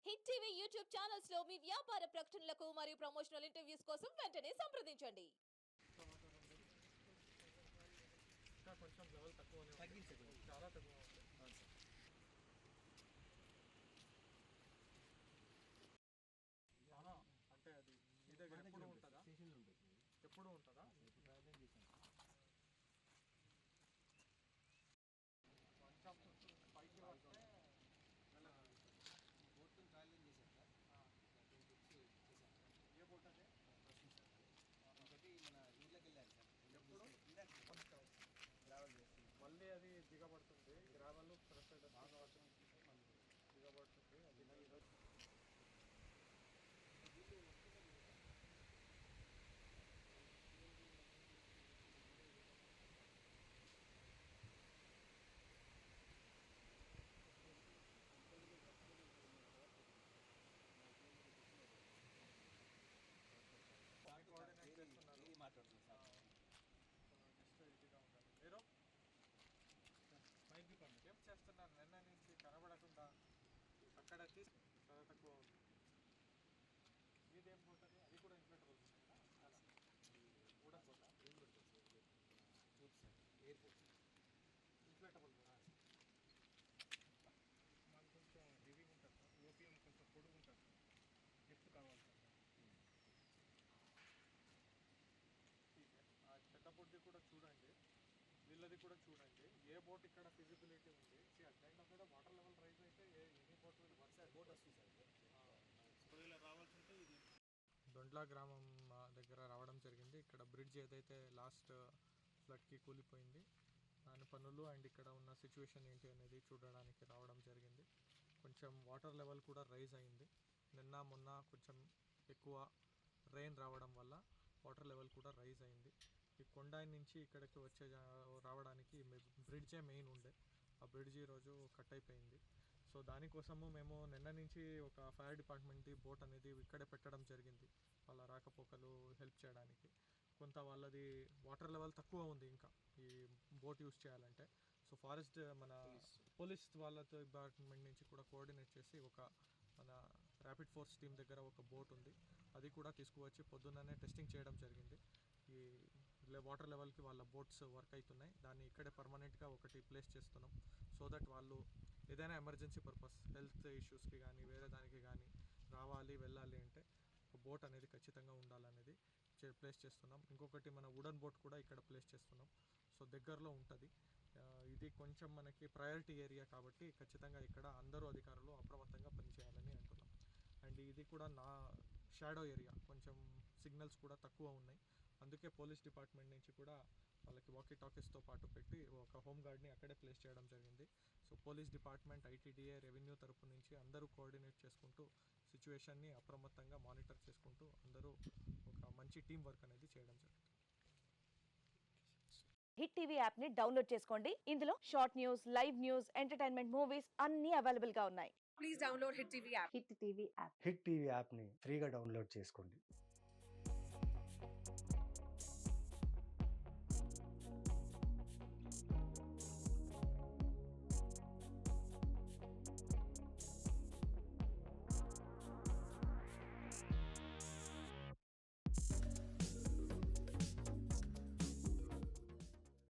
Hit TV YouTube channels లో మీ వ్యాపార ప్రకటనలకు మరియు ప్రమోషనల్ ఇంటర్వ్యూస్ కోసం వెంటనే సంప్రదించండి. ఇంకా కొంచెం లెవెల్ తక్కువనే ఉంది. తగ్గించండి. చాలా తక్కువ ఉంది. అవును సార్. ఆహా, అంటే అది మీ దగ్గర ఎప్పుడు ఉంటుందా? స్టేషన్లో ఉంటుంది. ఎప్పుడు ఉంటుందా? ఇప్పుడు ప్రాబ్లం చేశాను. కొంచెం పైకి వస్తే బోట్ని ట్రావెలింగ్ చేశాను సార్. దాంట్లో వచ్చి చేశాను సార్. ఏ బోట్ అంటే ప్రశ్న సార్ అది. ఇంకోటి మన ఊర్లోకి వెళ్ళాను సార్. ఎప్పుడు? ఇందాక ట్రావెల్ చేస్తుంది. మళ్ళీ అది దిగబడుతుంది. గ్రావెల్ ఫ్రెష్ బాగా వర్షం మళ్ళీ దిగబడుతుంది. అది ఈరోజు కోఆర్డినేట్ చేస్తున్నారు. మాట్లాడుతున్నాను సార్. నెక్స్ట్ ఇదిగా ఉండాలి. మీరు ఫైర్ డిపార్ట్మెంట్ ఏం చేస్తున్నారు? నిన్న నుంచి కనబడకుండా అక్కడ తీసి చాలా తక్కువ ఉంది. మీదేం పోతుంది? అది కూడా ఇన్ఫ్లెటబుల్ కూడా పోట ఏం పెడతారు sir? Port sir, airport sir. Inflatable మాకు కొంచెం హెవీగా ఉంటుంది సార్. ఓపీఎం కొంచెం పొడుగు ఉంటుంది సార్. డెప్త్ కావాలి సార్. ఆ పెద్ద బొడ్డి కూడా చూడండి, వీళ్ళది కూడా చూడండి. ఏ బోట్ ఇక్కడ ఫిజిబిలిటీ ఉంది. At time of water level rise అయితే any boat will work. Sir boat వస్తుంది సార్. ఒకవేళ రావాల్సి ఉంటే ఇది దొండ్లా గ్రామం దగ్గర రావడం జరిగింది. ఇక్కడ బ్రిడ్జ్ ఏదైతే లాస్ట్ ఫ్లడ్కి కూలిపోయింది దాని పనులు అండ్ ఇక్కడ ఉన్న సిచ్యువేషన్ ఏంటి అనేది చూడడానికి రావడం జరిగింది. కొంచెం వాటర్ లెవెల్ కూడా రైజ్ అయింది. నిన్న మొన్న కొంచెం ఎక్కువ రెయిన్ రావడం వల్ల వాటర్ లెవెల్ కూడా రైజ్ అయింది. ఈ కొండ నుంచి ఇక్కడికి రావడానికి బ్రిడ్జే మెయిన్ ఉండే. ఆ బ్రిడ్జ్ ఈరోజు కట్ అయిపోయింది. సో దానికోసము మేము నిన్న నుంచి ఒక ఫైర్ డిపార్ట్మెంట్ది బోట్ అనేది ఇక్కడే పెట్టడం జరిగింది. వాళ్ళ రాకపోకలు హెల్ప్ చేయడానికి. కొంత వాళ్ళది వాటర్ లెవెల్ తక్కువ ఉంది ఇంకా ఈ బోట్ యూస్ చేయాలంటే. సో ఫారెస్ట్ మన పోలీస్ వాళ్ళతో డిపార్ట్మెంట్ నుంచి కూడా కోఆర్డినేట్ చేసి ఒక మన ర్యాపిడ్ ఫోర్స్ టీమ్ దగ్గర ఒక బోట్ ఉంది. అది కూడా తీసుకువచ్చి పొద్దున్ననే టెస్టింగ్ చేయడం జరిగింది. ఈ వాటర్ లెవెల్కి వాళ్ళ బోట్స్ వర్క్ అవుతున్నాయి. దాన్ని ఇక్కడే పర్మనెంట్గా ఒకటి ప్లేస్ చేస్తున్నాం. సో దట్ వాళ్ళు ఏదైనా ఎమర్జెన్సీ పర్పస్ హెల్త్ ఇష్యూస్కి కానీ వేరే దానికి కానీ రావాలి వెళ్ళాలి అంటే ఒక బోట్ అనేది ఖచ్చితంగా ఉండాలనేది ప్లేస్ చేస్తున్నాం. ఇంకొకటి మన వుడన్ బోట్ కూడా ఇక్కడ ప్లేస్ చేస్తున్నాం. సో దగ్గరలో ఉంటుంది. ఇది కొంచెం మనకి ప్రయారిటీ ఏరియా కాబట్టి ఖచ్చితంగా ఇక్కడ అందరూ అధికారులు అప్రమత్తంగా పనిచేయాలని అంటున్నాం. అండ్ ఇది కూడా నా షాడో ఏరియా, కొంచెం సిగ్నల్స్ కూడా తక్కువ ఉన్నాయి. అందుకే పోలీస్ డిపార్ట్మెంట్ నుంచి కూడా వాళ్ళకి వాకీ టాకీస్తో పాటు పెట్టి ఒక హోమ్ గార్డ్ని అక్కడే ప్లేస్ చేయడం జరిగింది. So police department, ITDA, revenue తరపు నుంచి అందరూ కోఆర్డినేట్ చేసుకుంటూ సిచ్యువేషన్ని అప్రమత్తంగా మానిటర్ చేసుకుంటూ అందరూ ఒక మంచి టీం వర్క్ అనేది చేయడం జరుగుతుంది. హిట్ టీవీ యాప్ ని డౌన్లోడ్ చేసుకోండి. ఇందులో short news, live news, entertainment movies అన్ని అవైలబుల్ గా ఉన్నాయి. Please download Hit TV app. Hit TV app. Hit TV యాప్ని ఫ్రీగా డౌన్లోడ్ చేసుకోండి.